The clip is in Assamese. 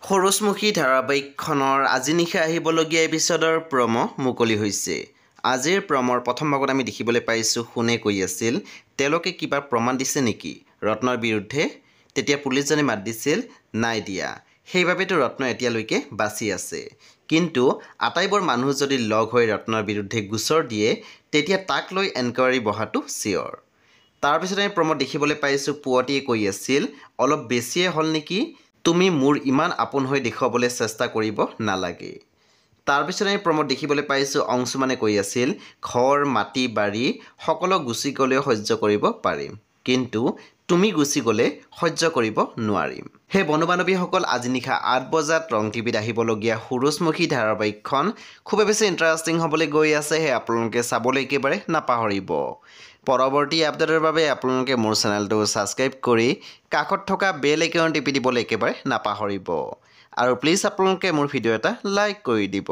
সৰসমুখী ধাৰাবাহিকখনৰ আজি নিশা আহিবলগীয়া এপিছডৰ প্ৰম' মুকলি হৈছে। আজিৰ প্ৰমৰ প্ৰথম ভাগত আমি দেখিবলৈ পাইছোঁ শুনে কৈ আছিল তেওঁলোকে কিবা প্ৰমাণ দিছে নেকি ৰত্নৰ বিৰুদ্ধে। তেতিয়া পুলিচজনে মাত দিছিল নাই দিয়া, সেইবাবেতো ৰত্ন এতিয়ালৈকে বাচি আছে। কিন্তু আটাইবোৰ মানুহ যদি লগ হৈ ৰত্নৰ বিৰুদ্ধে গোচৰ দিয়ে তেতিয়া তাক লৈ এনকুৱাৰী বহাটো চিয়ৰ। তাৰপিছত আমি প্ৰমত দেখিবলৈ পাইছোঁ পুৱতিয়ে কৈ আছিল অলপ বেছিয়ে হ'ল নেকি, তুমি মোৰ ইমান আপোন হৈ দেখুৱাবলৈ চেষ্টা কৰিব নালাগে। তাৰপিছত আমি প্ৰমত দেখিবলৈ পাইছোঁ অংশুমানে কৈ আছিল ঘৰ মাটি বাৰী সকলো গুচি গ'লেও সহ্য কৰিব পাৰিম, কিন্তু তুমি গুচি গ'লে সহ্য কৰিব নোৱাৰিম। সেই বন্ধু বান্ধৱীসকল আজি নিশা ৮ বজাত ৰং টিভিত আহিবলগীয়া সূৰুযমুখী ধাৰাবাহিকখন খুবেই বেছি ইণ্টাৰেষ্টিং হ'বলৈ গৈ আছে। সেই আপোনালোকে চাবলৈ একেবাৰে নাপাহৰিব। পৰৱৰ্তী আপডেটৰ বাবে আপোনালোকে মোৰ চেনেলটো ছাবস্ক্ৰাইব কৰি কাষত থকা বেল আইকন টিপি দিবলৈ একেবাৰে নাপাহৰিব। আৰু প্লিজ আপোনালোকে মোৰ ভিডিঅ' এটা লাইক কৰি দিব।